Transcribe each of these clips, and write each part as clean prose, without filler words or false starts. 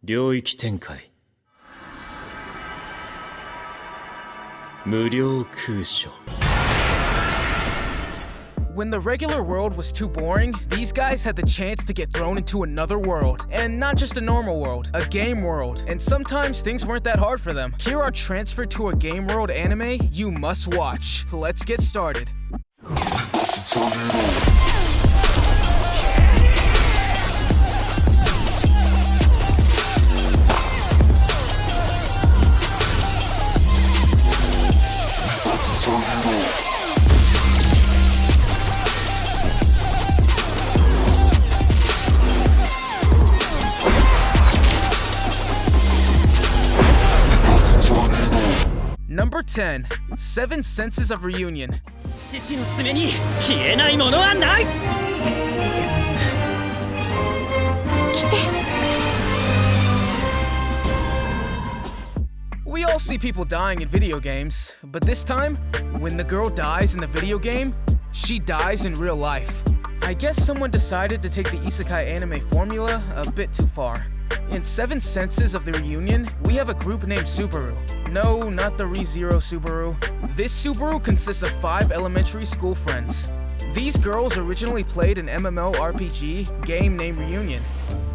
領域展開無料空所 When the regular world was too boring, these guys had the chance to get thrown into another world. And not just a normal world, a game world. And sometimes things weren't that hard for them. Here are transferred to a game world anime you must watch. Let's get started. Number 10. 7 Senses of Reunion. 獅子の爪に消えないものはない。来て。 We all see people dying in video games, but this time, when the girl dies in the video game, she dies in real life. I guess someone decided to take the Isekai Anime formula a bit too far. In 7 Senses of the Reunion, we have a group named Subaru. No, not the ReZero Subaru. This Subaru consists of 5 elementary school friends. These girls originally played an MMORPG game named Reunion,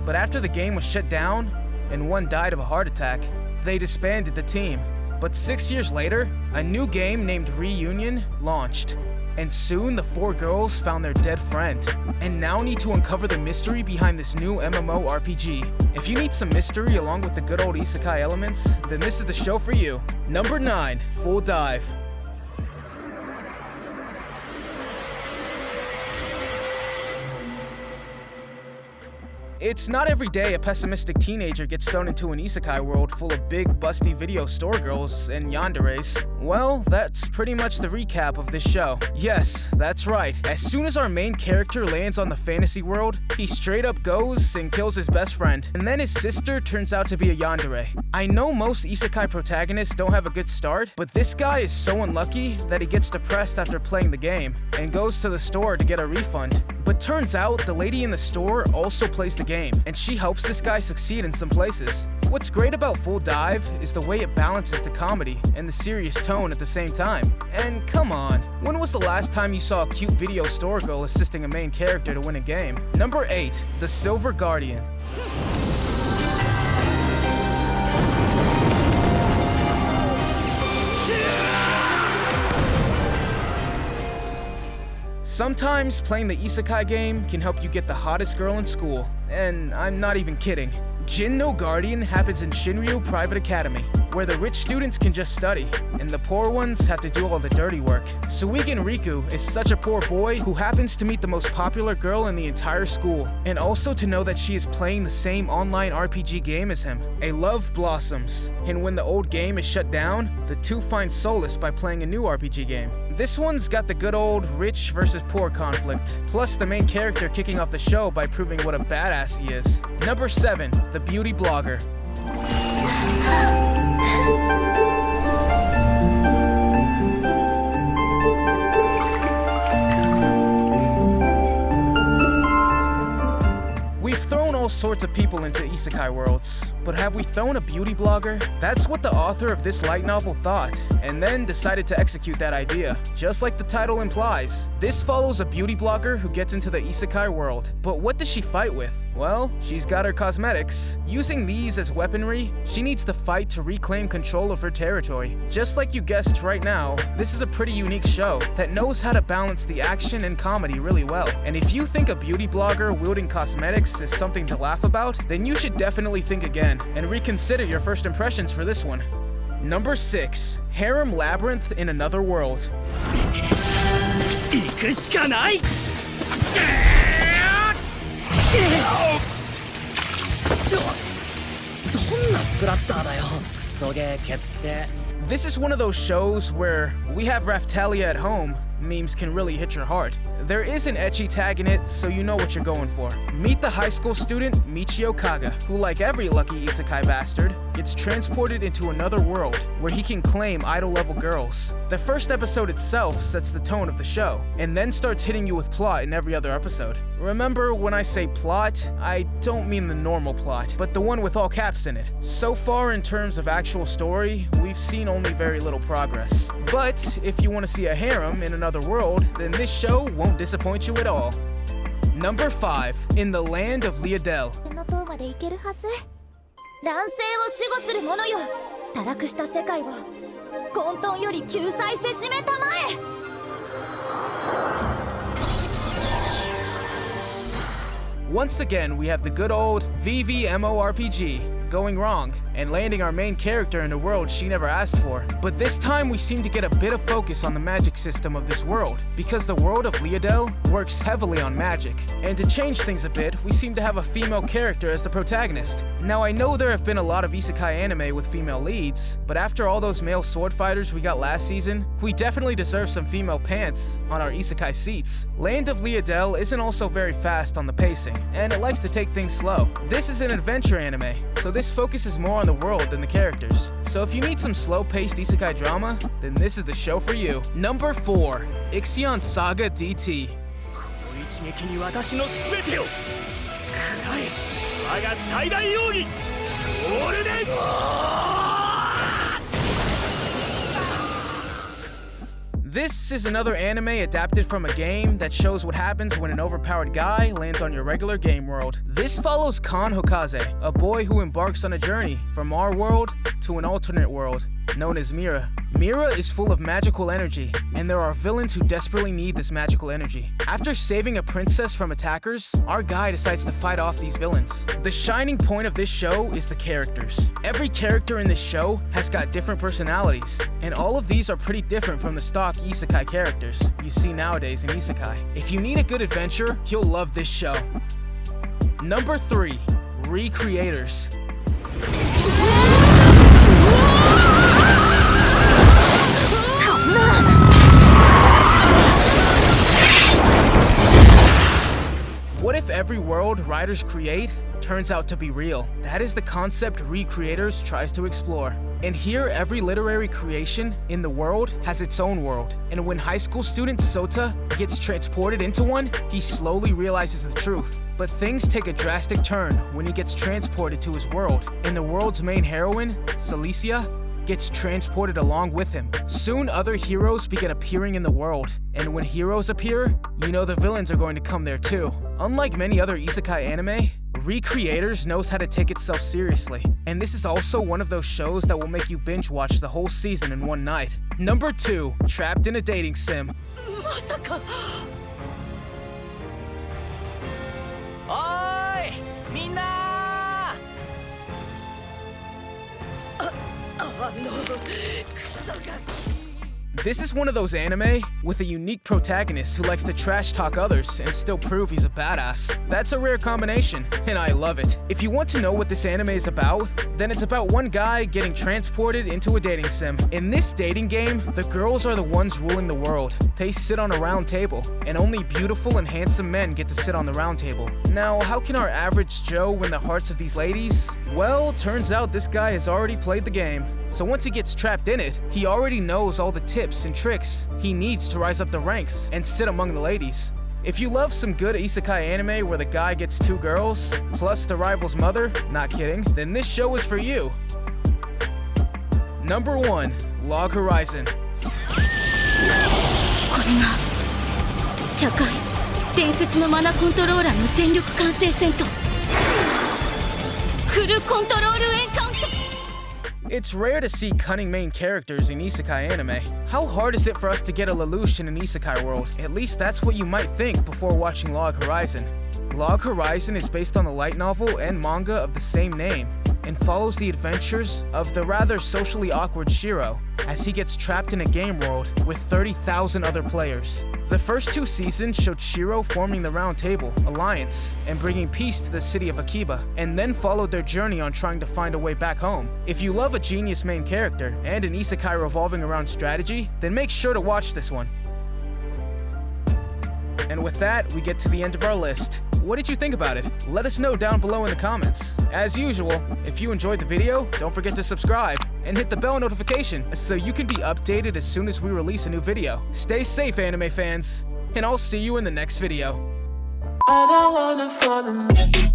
but after the game was shut down and one died of a heart attack, they disbanded the team. But 6 years later, a new game named Reunion launched. And soon the 4 girls found their dead friend, and now need to uncover the mystery behind this new MMORPG. If you need some mystery along with the good old isekai elements, then this is the show for you. Number 9, Full Dive. It's not every day a pessimistic teenager gets thrown into an isekai world full of big, busty video store girls and yanderes. Well, that's pretty much the recap of this show. Yes, that's right. As soon as our main character lands on the fantasy world, he straight up goes and kills his best friend. And then his sister turns out to be a yandere. I know most isekai protagonists don't have a good start, but this guy is so unlucky that he gets depressed after playing the game and goes to the store to get a refund. But turns out the lady in the store also plays the game, and she helps this guy succeed in some places. What's great about Full Dive is the way it balances the comedy and the serious tone at the same time. And come on, when was the last time you saw a cute video store girl assisting a main character to win a game? Number 8, The Silver Guardian. Sometimes playing the isekai game can help you get the hottest girl in school, and I'm not even kidding. Jin no Guardian happens in Shinryu Private Academy, where the rich students can just study, and the poor ones have to do all the dirty work. Suigen Riku is such a poor boy who happens to meet the most popular girl in the entire school, and also to know that she is playing the same online RPG game as him. A love blossoms, and when the old game is shut down, the two find solace by playing a new RPG game. This one's got the good old rich versus poor conflict, plus the main character kicking off the show by proving what a badass he is. Number 7, The Beauty Blogger. We've thrown all sorts of people into isekai worlds, but have we thrown a beauty blogger? That's what the author of this light novel thought, and then decided to execute that idea, just like the title implies. This follows a beauty blogger who gets into the isekai world, but what does she fight with? Well, she's got her cosmetics. Using these as weaponry, she needs to fight to reclaim control of her territory. Just like you guessed right now, this is a pretty unique show that knows how to balance the action and comedy really well. And if you think a beauty blogger wielding cosmetics is something to laugh about, then you should definitely think again and reconsider your first impressions for this one. Number 6, Harem Labyrinth in Another World. 行くしかない。どんなスプラッターだよ。クソゲー決定。 This is one of those shows where we have Raftalia at home. Memes can really hit your heart. There is an ecchi tag in it, so you know what you're going for. Meet the high school student Michio Kaga, who, like every lucky isekai bastard, gets transported into another world where he can claim idol-level girls. The first episode itself sets the tone of the show, and then starts hitting you with plot in every other episode. Remember, when I say plot, I don't mean the normal plot, but the one with all caps in it. So far, in terms of actual story, we've seen only very little progress. But if you want to see a harem in another world, then this show won't disappoint you at all. Number 5. In the Land of Leadale. の塔まで行けるはず。乱世を守護する者よ。堕落した世界を混沌より救済せしめたまえ。Once again, we have the good old VVMORPG going wrong and landing our main character in a world she never asked for. But this time we seem to get a bit of focus on the magic system of this world, because the world of Leadale works heavily on magic. And to change things a bit, we seem to have a female character as the protagonist. Now I know there have been a lot of isekai anime with female leads, but after all those male sword fighters we got last season, we definitely deserve some female pants on our isekai seats. Land of Leadale isn't also very fast on the pacing, and it likes to take things slow. This is an adventure anime, so this focuses more on the world than the characters. So if you need some slow-paced isekai drama, then this is the show for you. Number 4. Ixion Saga DT. 一撃に私の全てを食らえ我が最大奥義オールデン This is another anime adapted from a game that shows what happens when an overpowered guy lands on your regular game world. This follows Kan Hokaze, a boy who embarks on a journey from our world to an alternate world, known as Mira. Mira is full of magical energy, and there are villains who desperately need this magical energy. After saving a princess from attackers, our guy decides to fight off these villains. The shining point of this show is the characters. Every character in this show has got different personalities, and all of these are pretty different from the stock isekai characters you see nowadays in isekai. If you need a good adventure, you'll love this show. Number 3. Recreators. What if every world writers create turns out to be real? That is the concept Recreators tries to explore. And here, every literary creation in the world has its own world. And when high school student Sota gets transported into one, he slowly realizes the truth. But things take a drastic turn when he gets transported to his world. And the world's main heroine, Celicia, gets transported along with him. Soon other heroes begin appearing in the world, and when heroes appear, you know the villains are going to come there too. Unlike many other isekai anime, Recreators knows how to take itself seriously, and this is also one of those shows that will make you binge watch the whole season in one night. Number 2. Trapped in a dating sim. まさか。おーいみんなクソガキ This is one of those anime with a unique protagonist who likes to trash talk others and still prove he's a badass. That's a rare combination, and I love it. If you want to know what this anime is about, then it's about one guy getting transported into a dating sim. In this dating game, the girls are the ones ruling the world. They sit on a round table, and only beautiful and handsome men get to sit on the round table. Now, how can our average Joe win the hearts of these ladies? Well, turns out this guy has already played the game. So once he gets trapped in it, he already knows all the tips and tricks he needs to rise up the ranks and sit among the ladies. If you love some good isekai anime where the guy gets 2 girls, plus the rival's mother, not kidding, then this show is for you. Number 1. Log Horizon. これが茶会伝説のマナコントローラーの全力完成戦闘フルコントロールエンカウント It's rare to see cunning main characters in isekai anime. How hard is it for us to get a Lelouch in an isekai world? At least that's what you might think before watching Log Horizon. Log Horizon is based on the light novel and manga of the same name, and follows the adventures of the rather socially awkward Shiro as he gets trapped in a game world with 30,000 other players. The first 2 seasons showed Shiro forming the Round Table Alliance and bringing peace to the city of Akiba, and then followed their journey on trying to find a way back home. If you love a genius main character and an isekai revolving around strategy, then make sure to watch this one. And with that, we get to the end of our list. what did you think about it? Let us know down below in the comments. As usual, if you enjoyed the video, don't forget to subscribe and hit the bell notification so you can be updated as soon as we release a new video. Stay safe, anime fans, and I'll see you in the next video. I don't wanna fall in love.